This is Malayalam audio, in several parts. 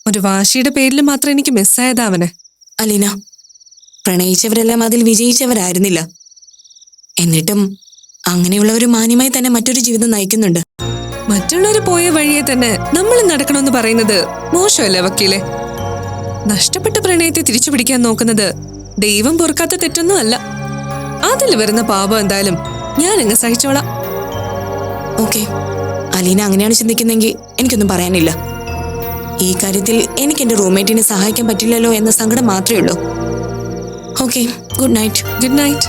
ഒരു വാശിയുടെ പേരിൽ മാത്രം എനിക്ക് മിസ്സായതാ അവനെ. അലീന, പ്രണയിച്ചവരെല്ലാം അതിൽ വിജയിച്ചവരായിരുന്നില്ല. എന്നിട്ടും അങ്ങനെയുള്ളവർ മാന്യമായി തന്നെ മറ്റൊരു ജീവിതം നയിക്കുന്നുണ്ട്. മറ്റുള്ളവർ പോയ വഴിയെ തന്നെ നമ്മൾ നടക്കണമെന്ന് പറയുന്നത് മോശമല്ലേ വക്കീലെ? നഷ്ടപ്പെട്ട പ്രണയത്തെ തിരിച്ചു പിടിക്കാൻ നോക്കുന്നത് ദൈവം പൊറുക്കാത്ത തെറ്റൊന്നും അല്ല. അതിൽ വരുന്ന പാപം എന്തായാലും ഞാൻ അങ്ങ് സഹിച്ചോളാം. ഓക്കെ, അലീന അങ്ങനെയാണ് ചിന്തിക്കുന്നെങ്കിൽ എനിക്കൊന്നും പറയാനില്ല. ഈ കാര്യത്തിൽ എനിക്ക് എന്റെ റൂംമേറ്റിനെ സഹായിക്കാൻ പറ്റില്ലല്ലോ എന്ന സങ്കടം മാത്രമേ ഉള്ളൂ. Okay, good night. Good night.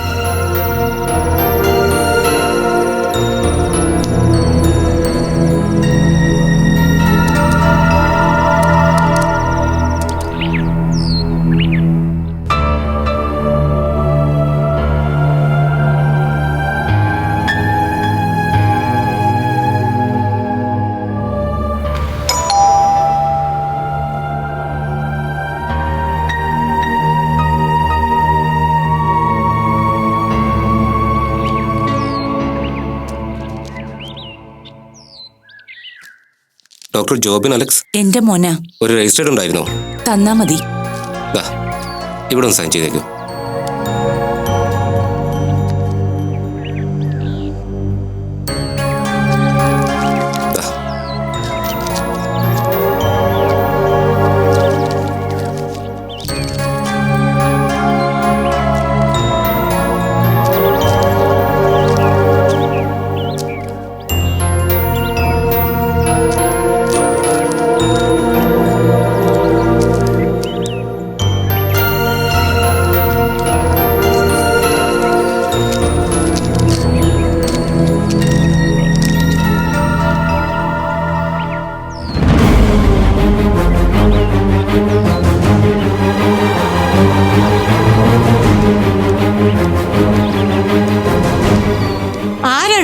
Doctor Jobin Alex. എന്റെ മോന. ഒരു രജിസ്റ്റേർഡ് ഉണ്ടായിരുന്നോ? തന്നാ മതി. ഇവിടെ ഒന്ന് സൈൻ ചെയ്തേക്കൂ.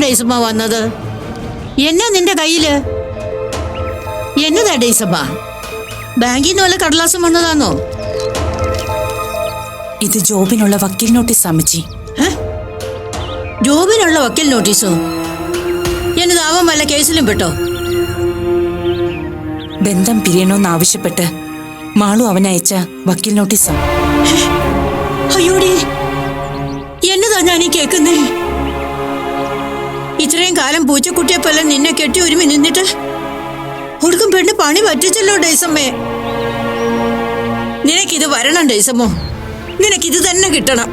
ഡേയ്സമ്മ വന്നത്? എന്നാ നിന്റെ കയ്യില്? എന്നതാ ഡേയ്സമ്മ? ബാങ്കിൽ നിന്ന് വല്ല കടലാസം വന്നതാണോ? ഇത് ജോബിനുള്ള വക്കീൽ നോട്ടീസ് അമ്മച്ചി. ജോബിനുള്ള വക്കീൽ നോട്ടീസോ? എന്നത് അവൻ വല്ല കേസിലും പെട്ടോ? ബന്ധം പിരിയണോന്നാവശ്യപ്പെട്ട് മാളു അവനയച്ച വക്കീൽ നോട്ടീസാ. അയ്യോടി, എന്നതാ ഞാൻ ഈ കേക്കുന്നേ? ഇത്രയും കാലം പൂച്ചക്കുട്ടിയെപ്പോലെ നിന്നെ കെട്ടി ഒരുമി നിന്നിട്ട് ഒടുക്കും പെണ്ണ് പണി പറ്റിച്ചല്ലോ ഡേയ്സമ്മേ. നിനക്കിത് വരണം ഡേയ്സമ്മോ, നിനക്കിത് തന്നെ കിട്ടണം.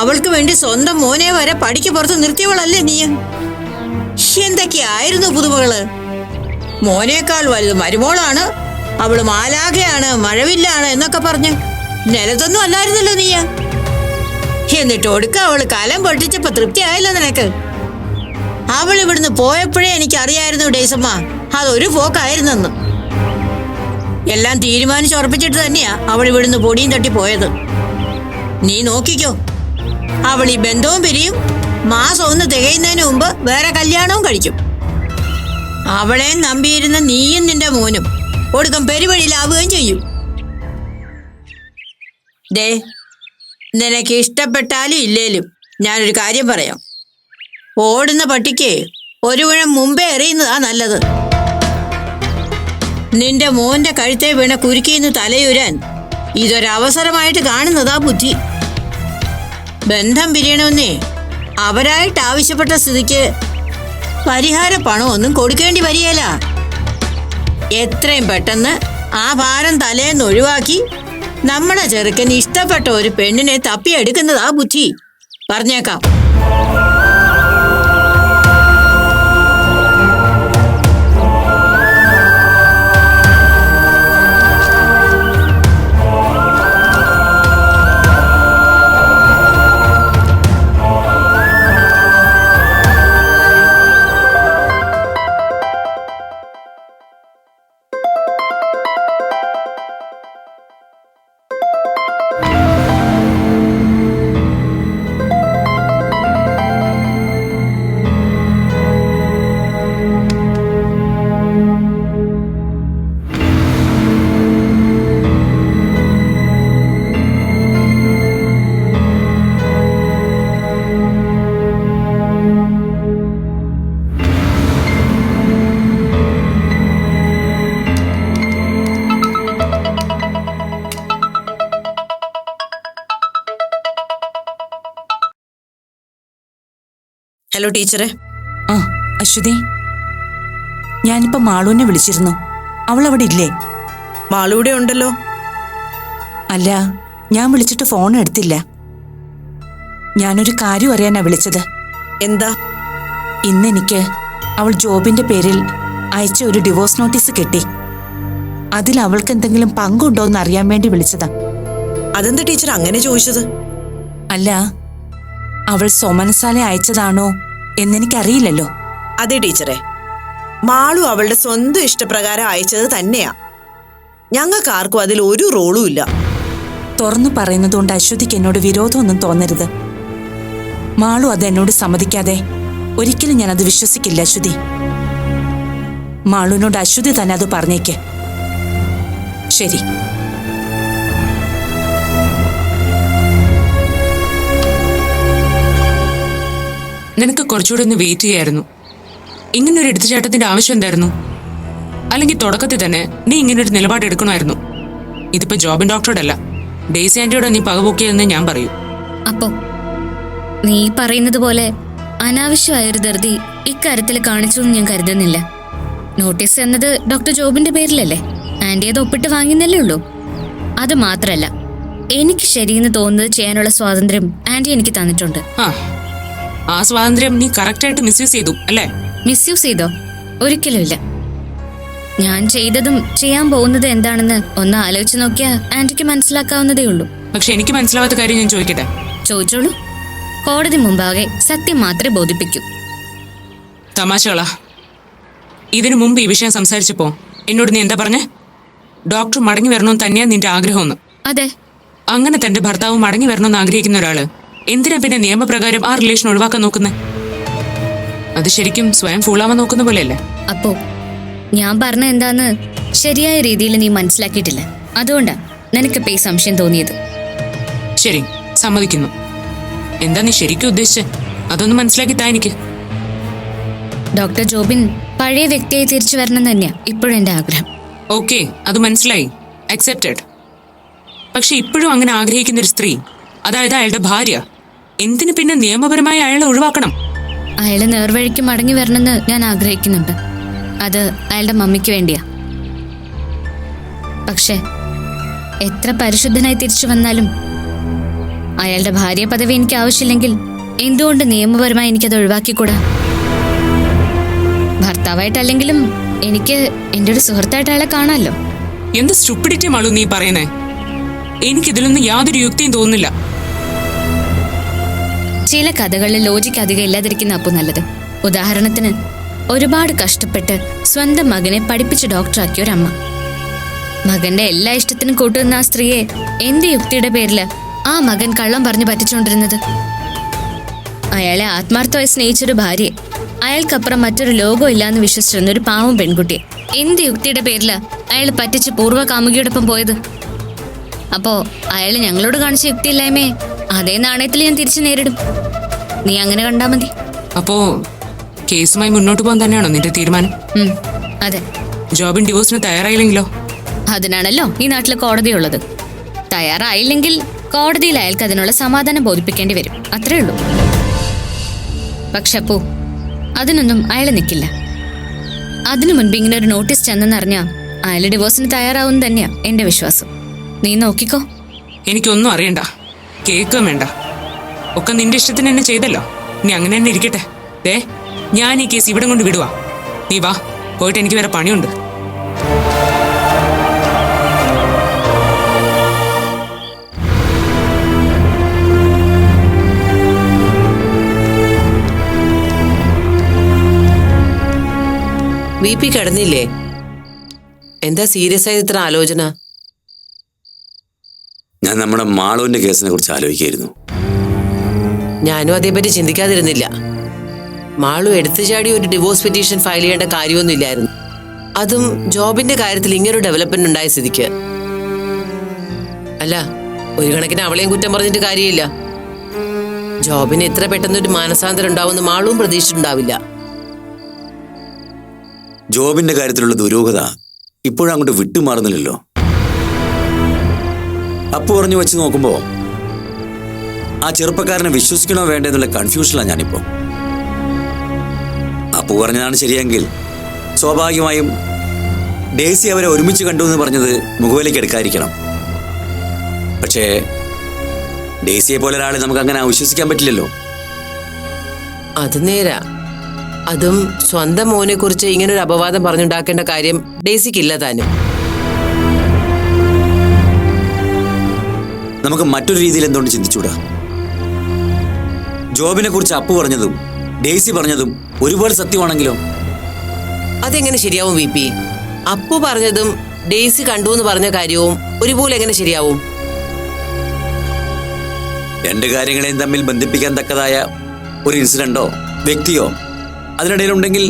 അവൾക്ക് വേണ്ടി സ്വന്തം മോനെ വരെ പടിക്ക് പുറത്ത് നിർത്തിയവളല്ലേ നീ? എന്തൊക്കെയായിരുന്നു പുതുമകള്? മോനേക്കാൾ വലുത് മരുമോളാണ്, അവള് മാലാഖയാണ്, മഴവില്ലാണ് എന്നൊക്കെ പറഞ്ഞ് നിലത്തൊന്നും അല്ലായിരുന്നല്ലോ നീ. എന്നിട്ട് ഒടുക്ക അവള് കലം പൊട്ടിച്ചപ്പോ തൃപ്തിയായല്ലോ നിനക്ക്. അവൾ ഇവിടുന്ന് പോയപ്പോഴേ എനിക്കറിയായിരുന്നു ഡേയ്സമ്മ, അതൊരു പോക്കായിരുന്നെന്ന്. എല്ലാം തീരുമാനിച്ചുറപ്പിച്ചിട്ട് തന്നെയാ അവൾ ഇവിടുന്ന് പൊടിയും തട്ടി പോയത്. നീ നോക്കിക്കോ, അവൾ ഈ ബന്ധവും പിരിയും, മാസം ഒന്ന് തികയുന്നതിന് മുമ്പ് വേറെ കല്യാണവും കഴിക്കും. അവളെ നമ്പിയിരുന്ന നീയും നിന്റെ മോനും ഒടുക്കം പെരുവഴിയിലാവുകയും ചെയ്യും. ദേ, നിനക്ക് ഇഷ്ടപ്പെട്ടാലും ഇല്ലേലും ഞാനൊരു കാര്യം പറയാം. ഓടുന്ന പട്ടിക്ക് ഒരു മുഴം മുമ്പേ എറിയുന്നതാ നല്ലത്. നിന്റെ മോന്റെ കഴുത്തെ വീണ കുരുക്കിന്ന് തലയുരാൻ ഇതൊരവസരമായിട്ട് കാണുന്നതാ ബുദ്ധി. ബന്ധം പിരിയണമെന്നേ അവരായിട്ട് ആവശ്യപ്പെട്ട സ്ഥിതിക്ക് പരിഹാര പണമൊന്നും കൊടുക്കേണ്ടി വരികയില്ല. എത്രയും പെട്ടെന്ന് ആ ഭാരം തലേന്ന് ഒഴിവാക്കി നമ്മുടെ ചെറുക്കൻ ഇഷ്ടപ്പെട്ട ഒരു പെണ്ണിനെ തപ്പിയെടുക്കുന്നതാ ബുദ്ധി. പറഞ്ഞേക്കാം. ഹലോ ടീച്ചറെ. ആ അശ്വതി, ഞാനിപ്പോ മാളുവിനെ വിളിച്ചിരുന്നു. അവൾ അവിടെ ഇല്ലേ? മാളൂടെ ഉണ്ടല്ലോ. അല്ല, ഞാൻ വിളിച്ചിട്ട് ഫോൺ എടുത്തില്ല. ഞാനൊരു കാര്യം അറിയാനാ വിളിച്ചത്. എന്താ? ഇന്നെനിക്ക് അവൾ ജോബിന്റെ പേരിൽ അയച്ച ഒരു ഡിവോഴ്സ് നോട്ടീസ് കിട്ടി. അതിൽ അവൾക്ക് എന്തെങ്കിലും പങ്കുണ്ടോ എന്ന് അറിയാൻ വേണ്ടി വിളിച്ചതാ. അതെന്താ ടീച്ചർ അങ്ങനെ ചോദിച്ചത്? അല്ല, അവൾ സോമനസാലെ അയച്ചതാണോ എന്നെനിക്കറിയില്ലല്ലോ. അതെ ടീച്ചറെ, മാളു അവളുടെ സ്വന്തം ഇഷ്ടപ്രകാരം അയച്ചത് തന്നെയാ. ഞങ്ങൾക്ക് ആർക്കും അതിൽ ഒരു റോളും ഇല്ല. തുറന്നു പറയുന്നതുകൊണ്ട് അശ്വതിക്ക് എന്നോട് വിരോധമൊന്നും തോന്നരുത്. മാളു അത് എന്നോട് സമ്മതിക്കാതെ ഒരിക്കലും ഞാനത് വിശ്വസിക്കില്ല അശ്വതി. മാളുവിനോട് അശ്വതി തന്നെ അത് പറഞ്ഞേക്ക്. ശരി. നിനക്ക് കുറച്ചുകൂടെ ഒന്ന് വെയിറ്റ് ചെയ്യായിരുന്നു. ഇങ്ങനൊരു എടുത്തുചാട്ടത്തിന്റെ ആവശ്യം എന്തായിരുന്നു? അല്ലെങ്കിൽ തുടക്കത്തിൽ തന്നെ നീ ഇങ്ങനൊരു നിലപാട് എടുക്കണമായിരുന്നു. ഇതിപ്പോ ജോബിൻ ഡോക്ടറോടല്ല, ഡെയ്സി ആന്റിയോട് നീ പകപോക്കിയതെന്ന് ഞാൻ പറയൂ. അപ്പോ നീ പറയുന്നത് പോലെ അനാവശ്യമായൊരു ധൃതി ഇക്കാര്യത്തിൽ കാണിച്ചു എന്ന് ഞാൻ കരുതുന്നില്ല. നോട്ടീസ് എന്നത് ഡോക്ടർ ജോബിന്റെ പേരിലല്ലേ? ആന്റി അത് ഒപ്പിട്ട് വാങ്ങിയെന്നല്ലേ ഉള്ളൂ. അത് മാത്രല്ല, എനിക്ക് ശരിയെന്ന് തോന്നുന്നത് ചെയ്യാനുള്ള സ്വാതന്ത്ര്യം ആന്റി എനിക്ക് തന്നിട്ടുണ്ട്. ആ സ്വാതന്ത്ര്യം നീ കറക്റ്റായിട്ട് മിസ്യൂസ് ചെയ്തു അല്ലേ? മിസ്യൂസ് ചെയ്തോ? ഒരിക്കലുമില്ല. ഞാൻ ചെയ്തതും ചെയ്യാൻ പോകുന്നത് എന്താണെന്ന് ഒന്ന് ആലോചിച്ച് നോക്കിയാൽ ആന്റിക്ക് മനസ്സിലാക്കാവുന്നതേ ഉള്ളൂ. പക്ഷെ എനിക്ക് മനസ്സിലാവാത്ത കാര്യം ഞാൻ ചോദിക്കട്ടെ? ചോദിച്ചോളൂ. കോടതി മുമ്പാകെ സത്യം മാത്രമേ ബോധിപ്പിക്കൂ. തമാശകളാ. ഇതിനു മുമ്പ് ഈ വിഷയം സംസാരിച്ചപ്പോ എന്നോട് നീ എന്താ പറഞ്ഞേ? ഡോക്ടർ മടങ്ങി വരണമെന്ന് തന്നെയാ നിന്റെ ആഗ്രഹമെന്ന്. അതെ. അങ്ങനെ തന്റെ ഭർത്താവ് മടങ്ങി വരണമെന്ന് ആഗ്രഹിക്കുന്ന ഒരാള് എന്തിനാ പിന്നെ നിയമപ്രകാരം ആ റിലേഷൻ ഒഴിവാക്കാൻ നോക്കുന്നേ? അത് ശരിക്കും സ്വയം ഫൂളാവാൻ നോക്കുന്ന പോലെയല്ലേ? അപ്പോ ഞാൻ പറഞ്ഞ എന്താന്ന് ശരിയായ രീതിയിൽ നീ മനസ്സിലാക്കിയിട്ടില്ല. അതുകൊണ്ടാ നിനക്കിപ്പോ ഈ സംശയം തോന്നിയത്. ശരി, സമ്മതിക്കുന്നു. എന്താ നീ ശരിക്കും ഉദ്ദേശിച്ചേ? അതൊന്ന് മനസ്സിലാക്കി താ എനിക്ക്. ഡോക്ടർ ജോബിൻ പഴയ വ്യക്തിയായി തിരിച്ചു വരണം തന്നെയാ ഇപ്പോഴും എന്റെ ആഗ്രഹം. ഓക്കെ, അത് മനസ്സിലായി, അക്സെപ്റ്റഡ്. പക്ഷെ ഇപ്പോഴും അങ്ങനെ ആഗ്രഹിക്കുന്ന ഒരു സ്ത്രീ, അതായത് അയാളുടെ ഭാര്യ, എന്തിനു പിന്നെ നിയമപരമായി അയാളെ ഒഴിവാക്കണം? അയാള് നേർവഴിക്ക് മടങ്ങി വരണമെന്ന് ഞാൻ ആഗ്രഹിക്കുന്നുണ്ട്. അത് അയാളുടെ മമ്മിക്ക് വേണ്ടിയാ. പക്ഷെ എത്ര പരിശുദ്ധനായി തിരിച്ചു വന്നാലും അയാളുടെ ഭാര്യ പദവി എനിക്ക് ആവശ്യമില്ലെങ്കിൽ എന്തുകൊണ്ട് നിയമപരമായി എനിക്കത് ഒഴിവാക്കിക്കൂടാ? ഭർത്താവായിട്ടല്ലെങ്കിലും എനിക്ക് എൻ്റെ ഒരു സുഹൃത്തായിട്ട് അയാളെ കാണാമല്ലോ. എന്ത് സ്റ്റുപ്പിഡിറ്റി മാളു നീ പറയുന്നേ? എനിക്കിതിലൊന്നും യാതൊരു യുക്തിയും തോന്നുന്നില്ല. ചില കഥകളിൽ ലോജിക്ക് അധികം ഇല്ലാതിരിക്കുന്ന അപ്പു നല്ലത്. ഉദാഹരണത്തിന്, ഒരുപാട് കഷ്ടപ്പെട്ട് സ്വന്തം മകനെ പഠിപ്പിച്ച് ഡോക്ടറാക്കിയ ഒരമ്മ. മകന്റെ എല്ലാ ഇഷ്ടത്തിനും കൂട്ടുന്ന ആ സ്ത്രീയെ എന്ത് യുക്തിയുടെ പേരില് ആ മകൻ കള്ളം പറഞ്ഞു പറ്റിച്ചുകൊണ്ടിരുന്നത്? അയാളെ ആത്മാർത്ഥമായി സ്നേഹിച്ചൊരു ഭാര്യയെ, അയാൾക്കപ്പുറം മറ്റൊരു ലോകം ഇല്ലാന്ന് വിശ്വസിച്ചിരുന്ന ഒരു പാവം പെൺകുട്ടിയെ എന്ത് യുക്തിയുടെ പേരില് അയാൾ പറ്റിച്ച് പൂർവ്വ കാമുകിയോടൊപ്പം പോയത്? അപ്പോ അയാൾ ഞങ്ങളോട് കാണിച്ച യുക്തിയില്ലായ്മയെ അതേ നാണയത്തിൽ ഞാൻ തിരിച്ചു നേരിടും. നീ അങ്ങനെ കണ്ടാ മതി. അപ്പോ കേസുമായി മുന്നോട്ട് പോകാൻ തന്നെയാണോ നിന്റെ തീരുമാനം? അതെ. ജോബിൻ ഡിവോഴ്സിന് തയ്യാറായില്ലെങ്കിലോ? അതിനാണല്ലോ ഈ നാട്ടിൽ കോടതിയുള്ളത്. തയ്യാറായില്ലെങ്കിൽ കോടതിയിൽ അയാൾക്ക് അതിനുള്ള സമാധാനം ബോധിപ്പിക്കേണ്ടി വരും, അത്രേ ഉള്ളൂ. പക്ഷെ അപ്പോ അതിനൊന്നും അയാൾ നിൽക്കില്ല. അതിനു മുൻപ് ഇങ്ങനെ ഒരു നോട്ടീസ് ചെന്നെന്നറിഞ്ഞാ അയാൾ ഡിവോഴ്സിന് തയ്യാറാവും തന്നെയാ എന്റെ വിശ്വാസം. നീ നോക്കിക്കോ. എനിക്കൊന്നും അറിയണ്ട, കേൾക്കുകയും വേണ്ട. ഒക്കെ നിന്റെ ഇഷ്ടത്തിന് തന്നെ ചെയ്തല്ലോ. നീ അങ്ങനെ തന്നെ ഇരിക്കട്ടെ. ഞാൻ ഈ കേസ് ഇവിടെ കൊണ്ട് വിടുവാ. നീ വാ, പോയിട്ട് എനിക്ക് വേറെ പണിയുണ്ട്. VP കിടന്നില്ലേ? എന്താ സീരിയസ് ആയത് ഇത്ര ആലോചന? ഞാൻ നമ്മുടെ മാളുവിന്റെ കേസിനെ കുറിച്ച് ആലോചിക്കായിരുന്നു. ഞാനും അതേപറ്റി ചിന്തിക്കാതിരുന്നില്ല. മാളു എടുത്തു ചാടി ഒരു ഡിവോഴ്സ് പെറ്റീഷൻ ഫയൽ ചെയ്യേണ്ട കാര്യമൊന്നുമില്ലായിരുന്നു. അതും ജോബിന്റെ കാര്യത്തിൽ ഇങ്ങനൊരു ഡെവലപ്മെന്റ് ഉണ്ടായ സ്ഥിതിക്ക്. അല്ല, ഒരു കണക്കിന് അവളെയും കുറ്റം പറഞ്ഞിട്ട് കാര്യമില്ല. ജോബിന് ഇത്ര പെട്ടെന്നൊരു മാനസാന്തരം ഉണ്ടാവുമെന്ന് മാളുവും പ്രതീക്ഷിച്ചിട്ടുണ്ടാവില്ല. ജോബിന്റെ കാര്യത്തിലുള്ള ദുരൂഹത ഇപ്പോഴും അങ്ങോട്ട് വിട്ടുമാറുന്നില്ലല്ലോ. അപ്പു പറഞ്ഞു വെച്ച് നോക്കുമ്പോ ആ ചെറുപ്പക്കാരനെ വിശ്വസിക്കണോ വേണ്ടെന്നുള്ള കൺഫ്യൂഷനിലാണ് ഞാനിപ്പോ. അപ്പു പറഞ്ഞതാണ് ശരിയെങ്കിൽ സ്വാഭാവികമായും ഡേസി അവരെ ഒരുമിച്ച് കണ്ടു എന്ന് പറഞ്ഞത് മുഖവിലേക്ക് എടുക്കാതിരിക്കണം. പക്ഷേ ഡേസിയെ പോലെ ഒരാളെ നമുക്ക് അങ്ങനെ വിശ്വസിക്കാൻ പറ്റില്ലല്ലോ. അത് നേരാ. അതും സ്വന്തം മോനെ കുറിച്ച് ഇങ്ങനൊരു അപവാദം പറഞ്ഞുണ്ടാക്കേണ്ട കാര്യം ഡേസിക്കില്ല താനും. നമുക്ക് മറ്റൊരു രീതിയിൽ എന്തുകൊണ്ട് ചിന്തിച്ചൂടാ? ജോബിനെ കുറിച്ച് അപ്പു പറഞ്ഞതും ഡേസി പറഞ്ഞതും ഒരുപാട് സത്യമാണെങ്കിലോ? അതെങ്ങനെ ശരിയാവും വി പി? അപ്പു പറഞ്ഞതും ഡേസി കണ്ടു എന്ന് പറഞ്ഞ കാര്യവും ഒരുപോലെ എങ്ങനെ ശരിയാവും? രണ്ട് കാര്യങ്ങളെയും തമ്മിൽ ബന്ധിപ്പിക്കാൻ തക്കതായ ഒരു ഇൻസിഡന്റോ വ്യക്തിയോ അതിനിടയിലുണ്ടെങ്കിൽ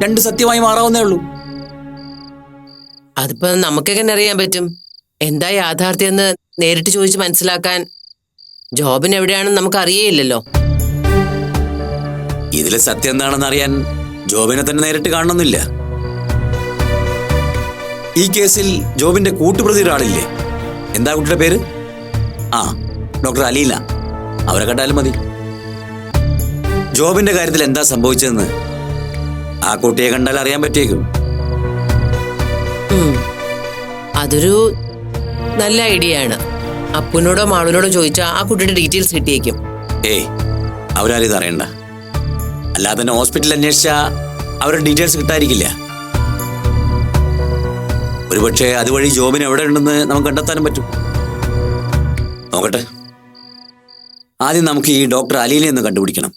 രണ്ട് സത്യമായി മാറാവുന്നേ ഉള്ളൂ. അതിപ്പോ നമുക്കെങ്ങനെ അറിയാൻ പറ്റും? എന്താ യാഥാർത്ഥ്യം എന്ന് നേരിട്ട് ചോദിച്ച് മനസ്സിലാക്കാൻ ജോബിന് എവിടെയാണെന്ന് നമുക്ക് അറിയേയില്ലല്ലോ. ഇതിലെ സത്യം എന്താണെന്ന് അറിയാൻ ജോബിനെ തന്നെ നേരിട്ട് കാണണമെന്നില്ല. ഈ കേസിൽ ജോബിന്റെ കൂട്ടുപ്രതി ഒരാളില്ലേ? എന്താ കുട്ടിയുടെ പേര്? ആ, ഡോക്ടർ അലീന. അവരെ കണ്ടാലും മതി. ജോബിന്റെ കാര്യത്തിൽ എന്താ സംഭവിച്ചതെന്ന് ആ കുട്ടിയെ കണ്ടാൽ അറിയാൻ പറ്റിയേക്കും. അതൊരു നല്ല ഐഡിയ ആണ്. അപ്പുനോടോ മാളുനോടോ ചോദിച്ചാൽ ആ കുട്ടിയുടെ ഡീറ്റെയിൽസ് കിട്ടിയേക്കും. അവരാരും ഇത് അറിയണ്ട. അല്ലാതെ തന്നെ ഹോസ്പിറ്റലിൽ അന്വേഷിച്ചാ അവരുടെ ഡീറ്റെയിൽസ് കിട്ടാതിരിക്കില്ല. ഒരുപക്ഷെ അതുവഴി ജോബിന് എവിടെ ഉണ്ടെന്ന് നമുക്ക് കണ്ടെത്താനും പറ്റും. നോക്കട്ടെ, ആദ്യം നമുക്ക് ഈ ഡോക്ടർ അലീനെ ഒന്ന് കണ്ടുപിടിക്കണം.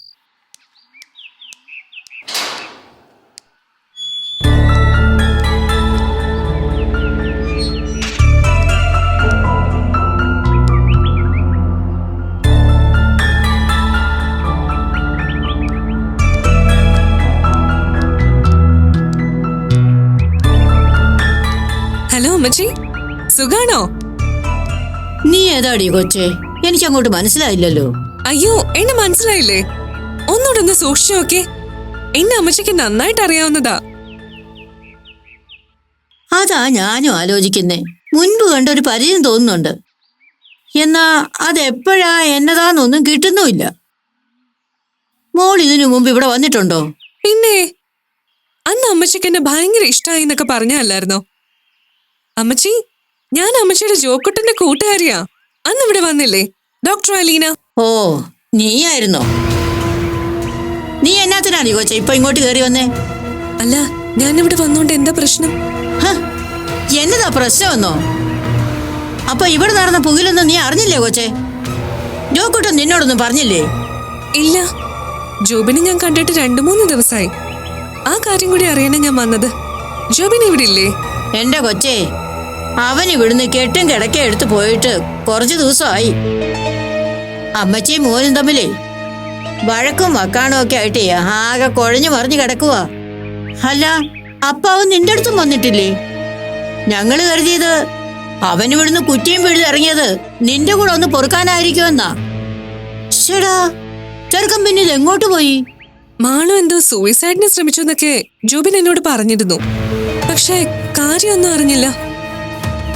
ഹലോ അമ്മച്ചി, സുഖാണോ? നീ ഏതാടി കൊച്ചേ? എനിക്ക് അങ്ങോട്ട് മനസ്സിലായില്ലല്ലോ. അയ്യോ, എന്നെ മനസ്സിലായില്ലേ? ഒന്നുകൂടെ ഒന്ന് സൂക്ഷിച്ചു നോക്കേ. എന്നെ അമ്മച്ചിക്ക് നന്നായിട്ട് അറിയാവുന്നതാ. അതാ ഞാനും ആലോചിക്കുന്നേ. മുൻപ് കണ്ടൊരു പരിചയം തോന്നുന്നുണ്ട്. എന്നാ അതെപ്പോഴാ എന്നതാന്നൊന്നും കിട്ടുന്നുമില്ല. മോൾ ഇതിനു മുമ്പ് ഇവിടെ വന്നിട്ടുണ്ടോ? പിന്നെ അന്ന് അമ്മച്ചിക്ക് എന്നെ ഭയങ്കര ഇഷ്ടമായി എന്നൊക്കെ പറഞ്ഞല്ലായിരുന്നോ? അമ്മച്ചി, ഞാൻ അമ്മച്ചിയുടെ ജോക്കുട്ടന്റെ കൂട്ടുകാരിയാ. അന്ന് ഇവിടെ വന്നില്ലേ ഡോക്ടർ അലീന? ഓ, നീയായിരുന്നോ? നീ എന്നാത്തിനാണ് ഈ കൊച്ചെ ഇപ്പൊ ഇങ്ങോട്ട് കയറി വന്നേ? അല്ല, ഞാനിവിടെ വന്നോണ്ട് എന്താ പ്രശ്നം? എന്നതാ പ്രശ്നമെന്നോ? അപ്പൊ ഇവിടെ നടന്ന പുകിലൊന്നും നീ അറിഞ്ഞില്ലേ കൊച്ചെ? ജോക്കുട്ടൻ നിന്നോടൊന്നും പറഞ്ഞില്ലേ? ഇല്ല, ജോബിനെ ഞാൻ കണ്ടിട്ട് 2-3 ദിവസമായി. ആ കാര്യം കൂടി അറിയാനാ ഞാൻ വന്നത്. ജോബിന് ഇവിടെ ഇല്ലേ? എന്റെ കൊച്ചേ, അവൻ ഇവിടുന്ന് കെട്ടും കിടക്കെ എടുത്തു പോയിട്ട് കുറച്ചു ദിവസമായി. അമ്മച്ചിയും മോനും തമ്മിലേ വഴക്കും വക്കാണും ഒക്കെ ആയിട്ടേ ആകെ കുഴഞ്ഞു മറിഞ്ഞു കിടക്കുവാ. അല്ല, അപ്പ അവൻ നിന്റെ അടുത്തും വന്നിട്ടില്ലേ? ഞങ്ങള് കരുതിയത് അവൻ ഇവിടുന്ന് കുറ്റിയും പിഴുത് ഇറങ്ങിയത് നിന്റെ കൂടെ ഒന്ന് പൊറുക്കാനായിരിക്കുമെന്നാ. ശടാ, ചെറുക്കൻ പിന്നെ ഇത് എങ്ങോട്ട് പോയി? മാളു എന്തോ സൂയിസൈഡിന് ശ്രമിച്ചു എന്നൊക്കെ ജോബിൻ എന്നോട് പറഞ്ഞിരുന്നു. പക്ഷെ കാര്യമൊന്നും അറിഞ്ഞില്ല.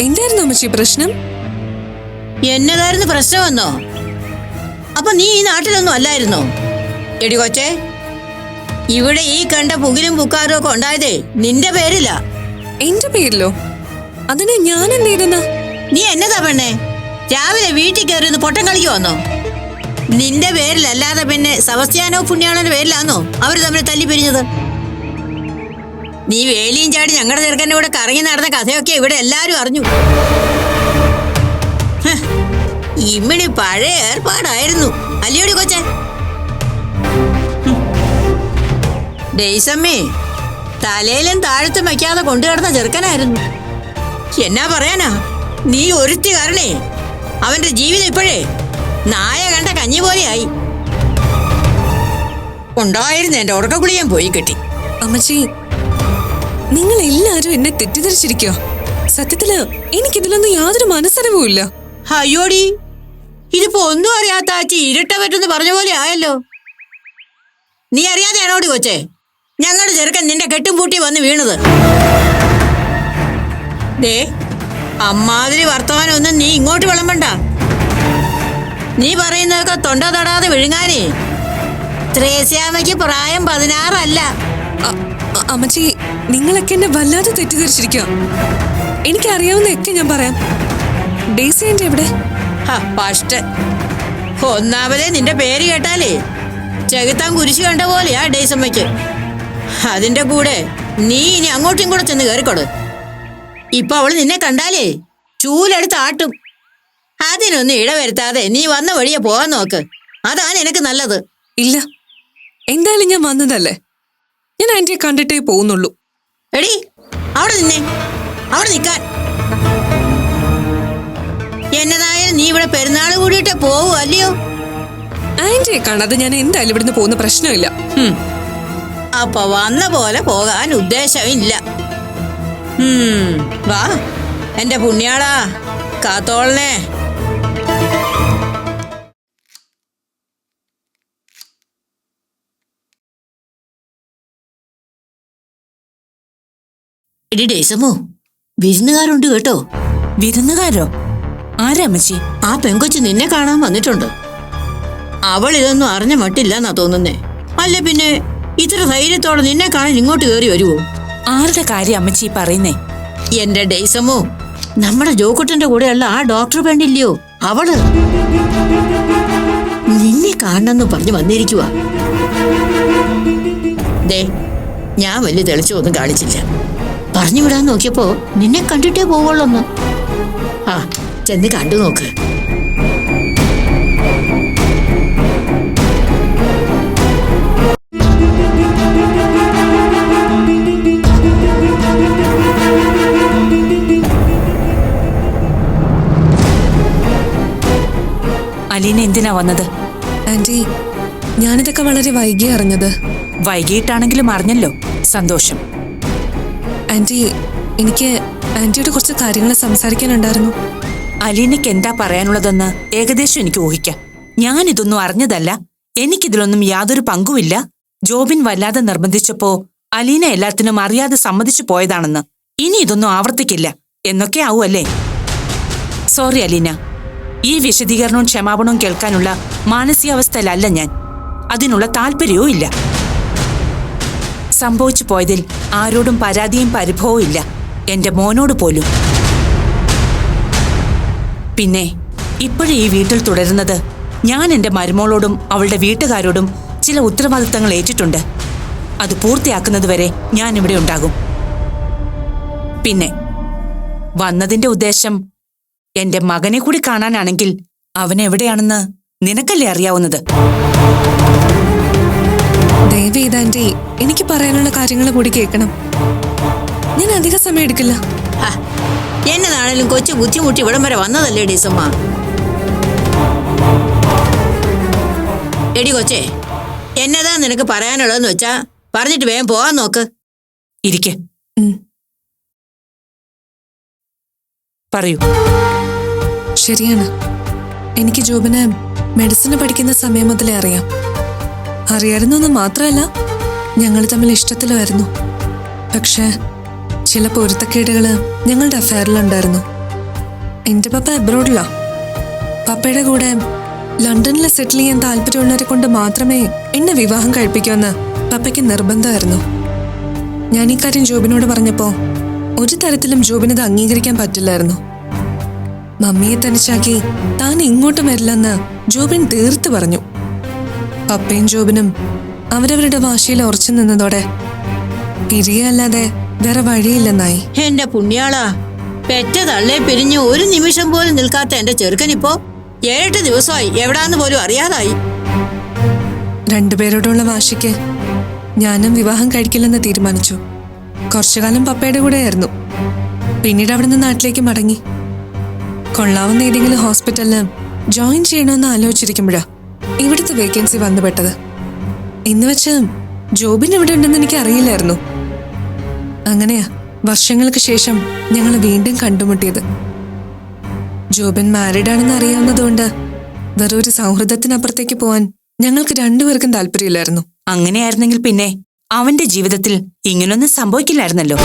എന്തായിരുന്നു അമ്മച്ചി പ്രശ്നം? എന്നതായിരുന്നു പ്രശ്നമെന്നോ? അപ്പൊ നീ ഈ നാട്ടിലൊന്നും അല്ലായിരുന്നോ? എടി കൊച്ചേ, ഇവിടെ ഈ കണ്ട പുകിലും പുക്കാരും ഒക്കെ ഉണ്ടായതേ നിന്റെ പേരില്ല. എന്റെ പേരിലോ? അതിന് ഞാൻ എന്ത് ചെയ്തെന്നാ? നീ എന്നതാ പെണ്ണേ, രാവിലെ വീട്ടിൽ കയറി ഒന്ന് പൊട്ടം കളിക്ക് വന്നോ? നിന്റെ പേരിലല്ലാതെ പിന്നെ സെബാസ്റ്റ്യാനോ പുണ്യാളന്റെ പേരിലാന്നോ അവര് തമ്മിൽ തല്ലി പിരിഞ്ഞത്? നീ വേലിയും ചാടി ഞങ്ങളുടെ ചെറുക്കൻ്റെ കൂടെ കറങ്ങി നടന്ന കഥയൊക്കെ ഇവിടെ എല്ലാരും അറിഞ്ഞു. ഇമ്മിണി പഴയ ഏർപ്പാടായിരുന്നു അല്ലയോടി കൊച്ചെ? ഡേയ്സമ്മേ തലയിലും താഴത്തും വയ്ക്കാതെ കൊണ്ടുകിടന്ന ചെറുക്കനായിരുന്നു. എന്നാ പറയാനാ, നീ ഒരുത്തി കാരണേ അവന്റെ ജീവിതം ഇപ്പോഴേ നായ കണ്ട കഞ്ഞി പോലെയായി. ഉണ്ടായിരുന്നു എന്റെ ഉറക്കക്കുളിയും പോയി കിട്ടി. അമ്മച്ചി, നിങ്ങൾ എല്ലാരും എന്നെ തെറ്റിദ്ധരിച്ചിരിക്കോ? സത്യത്തില് എനിക്കിതിലൊന്നും യാതൊരു മനസ്സറിവുമില്ല. അയ്യോടി, ഇതിപ്പോ ഒന്നും അറിയാത്ത ഇരുട്ട പറ്റെന്ന് പറഞ്ഞ പോലെ ആയല്ലോ. നീ അറിയാതെയാണോടി കൊച്ചേ ഞങ്ങളുടെ ചെറുക്കൻ നിന്റെ കെട്ടും പൂട്ടി വന്ന് വീണത്? ദേ, അമ്മാതിരി വർത്തമാനമൊന്നും നീ ഇങ്ങോട്ട് വിളമ്പണ്ട. നീ പറയുന്നതൊക്കെ തൊണ്ട തൊടാതെ വിഴുങ്ങാനേ ത്രേസ്യാമ്മയ്ക്ക് പ്രായം 16 അല്ല. അമ്മച്ചി, നിങ്ങളൊക്കെ എന്നെ വല്ലാതെ തെറ്റിദ്ധരിച്ചിരിക്കുക. എനിക്കറിയാവുന്നതൊക്കെ ഞാൻ പറയാം. ഡേസി ആന്റി എവിടെ? ഫസ്റ്റ് ഒന്നാമതേ നിന്റെ പേര് കേട്ടാലേ ചെകുത്താൻ കുരിശ് കണ്ട പോലെയാ ഡേസമ്മയ്ക്ക്. അതിന്റെ കൂടെ നീ ഇനി അങ്ങോട്ടും കൂടെ ചെന്ന് കയറിക്കൊടു. ഇപ്പൊ അവള് നിന്നെ കണ്ടാലേ ചൂലെടുത്ത് ആട്ടും. അതിനൊന്നും ഇടവരുത്താതെ നീ വന്ന വഴിയെ പോകാൻ നോക്ക്. അതാണ് എനിക്ക് നല്ലത്. ഇല്ല, എന്തായാലും ഞാൻ വന്നതല്ലേ. ഞാൻ ആന്റിയെ കണ്ടിട്ടേ പോകുന്നുള്ളൂ. എടി, അവിടെ നിന്നേ, അവിടെ നിൽക്കാൻ. എന്നതായാലും നീ ഇവിടെ പെരുന്നാൾ കൂടിയിട്ടേ പോവൂ അല്ലയോ? ആന്റിയെ കാണാതെ ഞാൻ എന്തായാലും ഇവിടുന്ന് പോകുന്ന പ്രശ്നമില്ല. അപ്പൊ വന്ന പോലെ പോകാൻ ഉദ്ദേശമില്ല. വാ എന്റെ പുണ്യാളാ, കാത്തോളനെ. എടി ഡേസമോ, വിരുന്നുകാരുണ്ട് കേട്ടോ. വിരുന്നുകാരോ? ആരാമച്ചി? ആ പെങ്കൊച്ച് നിന്നെ കാണാൻ വന്നിട്ടുണ്ട്. അവൾ ഇതൊന്നും അറിഞ്ഞ മട്ടില്ലെന്നാ തോന്നുന്നേ. അല്ല പിന്നെ ഇത്ര ധൈര്യത്തോടെ നിന്നെ കാണാൻ ഇങ്ങോട്ട് കയറി വരുവോ? ആരുടെ കാര്യം അമ്മച്ചി പറയുന്നേ? എന്റെ ഡേസമോ, നമ്മുടെ ജോക്കുട്ടന്റെ കൂടെയുള്ള ആ ഡോക്ടർ പെണ്ണില്ലയോ, അവള് നിന്നെ കാണണമെന്ന് പറഞ്ഞു വന്നിരിക്കുക. ദേ, ഞാൻ വലിയ തെളിച്ചൊന്നും കാണിച്ചില്ല. പറഞ്ഞു വിടാൻ നോക്കിയപ്പോ നിന്നെ കണ്ടിട്ടേ പോവുള്ളൊന്ന്. ആ, ചെന്ന് കണ്ടു നോക്ക്. അലീന എന്തിനാ വന്നത്? ആന്റി, ഞാനിതൊക്കെ വളരെ വൈകി അറിഞ്ഞത്. വൈകിട്ടാണെങ്കിലും അറിഞ്ഞല്ലോ, സന്തോഷം. ആന്റി, എനിക്ക് ആന്റിയോട് കുറച്ച് കാര്യങ്ങൾ സംസാരിക്കാനുണ്ടായിരുന്നു. അലീനയ്ക്ക് എന്താ പറയാനുള്ളതെന്ന് ഏകദേശം എനിക്ക് ഊഹിക്കാം. ഞാനിതൊന്നും അറിഞ്ഞതല്ല, എനിക്കിതിലൊന്നും യാതൊരു പങ്കുമില്ല. ജോബിൻ വല്ലാതെ നിർബന്ധിച്ചപ്പോ അലീന എല്ലാത്തിനും അറിയാതെ സമ്മതിച്ചു പോയതാണെന്ന്. ഇനി ഇതൊന്നും ആവർത്തിക്കില്ല എന്നൊക്കെ ആവുമല്ലേ? സോറി അലീന, ഈ വിശദീകരണവും ക്ഷമാപണവും കേൾക്കാനുള്ള മാനസികാവസ്ഥയിലല്ല ഞാൻ. അതിനുള്ള താല്പര്യവും ഇല്ല. സംഭവിച്ചു പോയതിൽ ആരോടും പരാതിയും പരിഭവവും ഇല്ല, എന്റെ മോനോട് പോലും. പിന്നെ ഇപ്പോഴും ഈ വീട്ടിൽ തുടരുന്നത് ഞാൻ എന്റെ മരുമോളോടും അവളുടെ വീട്ടുകാരോടും ചില ഉത്തരവാദിത്തങ്ങൾ ഏറ്റിട്ടുണ്ട്. അത് പൂർത്തിയാക്കുന്നതുവരെ ഞാൻ ഇവിടെ ഉണ്ടാകും. പിന്നെ വന്നതിന്റെ ഉദ്ദേശം എന്റെ മകനെ കൂടി കാണാനാണെങ്കിൽ അവൻ എവിടെയാണെന്ന് നിനക്കല്ലേ അറിയാവുന്നത്. ദയവേത് ആന്റി, എനിക്ക് പറയാനുള്ള കാര്യങ്ങൾ കൂടി കേൾക്കണം. ഞാൻ അധിക സമയം എടുക്കില്ല. എന്നതാണേലും കൊച്ചു ബുദ്ധിമുട്ടി ഇവിടം വരെ വന്നതല്ലേ ഡീസമ്മ. എടി കൊച്ചേ, എന്നതാ നിനക്ക് പറയാനുള്ളതെന്ന് വെച്ചാ പറഞ്ഞിട്ട് വേഗം പോകാൻ നോക്ക്. ഇരിക്കെ, പറയൂ. ശരിയാണ്, എനിക്ക് ജോബിനെ മെഡിസിന് പഠിക്കുന്ന സമയം മുതലേ അറിയാം. അറിയാമായിരുന്നെന്ന് മാത്രമല്ല, ഞങ്ങൾ തമ്മിൽ ഇഷ്ടത്തിലുമായിരുന്നു. പക്ഷേ ചില പൊരുത്തക്കേടുകള് ഞങ്ങളുടെ അഫയറിലുണ്ടായിരുന്നു. എന്റെ പപ്പ അബ്രോഡിലാ. പപ്പയുടെ കൂടെ ലണ്ടനിൽ സെറ്റിൽ ചെയ്യാൻ താല്പര്യമുള്ളവരെ കൊണ്ട് മാത്രമേ എന്നെ വിവാഹം കഴിപ്പിക്കുമെന്ന് പപ്പയ്ക്ക് നിർബന്ധമായിരുന്നു. ഞാൻ ഈ കാര്യം ജോബിനോട് പറഞ്ഞപ്പോ ഒരു തരത്തിലും ജോബിനത് അംഗീകരിക്കാൻ പറ്റില്ലായിരുന്നു. മമ്മിയെ തനിച്ചാക്കി താൻ ഇങ്ങോട്ടും വരില്ലെന്ന് ജോബിൻ തീർത്ത് പറഞ്ഞു. പപ്പയും ജോബിനും അവരവരുടെ വാശിയിൽ ഉറച്ചു നിന്നതോടെ പിരിയല്ലാതെ വേറെ വഴിയില്ലെന്നായി. എന്റെ പുണ്യാളാ, പെറ്റ തള്ളെ പിരിഞ്ഞ് ഒരു നിമിഷം പോലും നിൽക്കാത്ത എന്റെ ചെറുക്കനിപ്പോ 7-8 ദിവസമായി എവിടാന്ന് പോലും അറിയാതായി. രണ്ടുപേരോടുള്ള വാശിക്ക് ഞാനും വിവാഹം കഴിക്കില്ലെന്ന് തീരുമാനിച്ചു. കുറച്ചുകാലം പപ്പയുടെ കൂടെയായിരുന്നു. പിന്നീട് അവിടുന്ന് നാട്ടിലേക്ക് മടങ്ങി. കൊള്ളാവുന്ന ഏതെങ്കിലും ഹോസ്പിറ്റലില് ജോയിൻ ചെയ്യണമെന്ന് ആലോചിച്ചിരിക്കുമ്പോഴാ ഇവിടുത്തെ വേക്കൻസി വന്നുപെട്ടത്. എന്ന് വെച്ച് ജോബിൻ ഇവിടെ ഉണ്ടെന്ന് എനിക്ക് അറിയില്ലായിരുന്നു. അങ്ങനെയാ വർഷങ്ങൾക്ക് ശേഷം ഞങ്ങൾ വീണ്ടും കണ്ടുമുട്ടിയത്. ജോബിൻ മാരീഡ് ആണെന്ന് അറിയാവുന്നതുകൊണ്ട് വെറും ഒരു സൗഹൃദത്തിനപ്പുറത്തേക്ക് പോവാൻ ഞങ്ങൾക്ക് രണ്ടുപേർക്കും താല്പര്യമില്ലായിരുന്നു. അങ്ങനെയായിരുന്നെങ്കിൽ പിന്നെ അവന്റെ ജീവിതത്തിൽ ഇങ്ങനൊന്നും സംഭവിക്കില്ലായിരുന്നല്ലോ.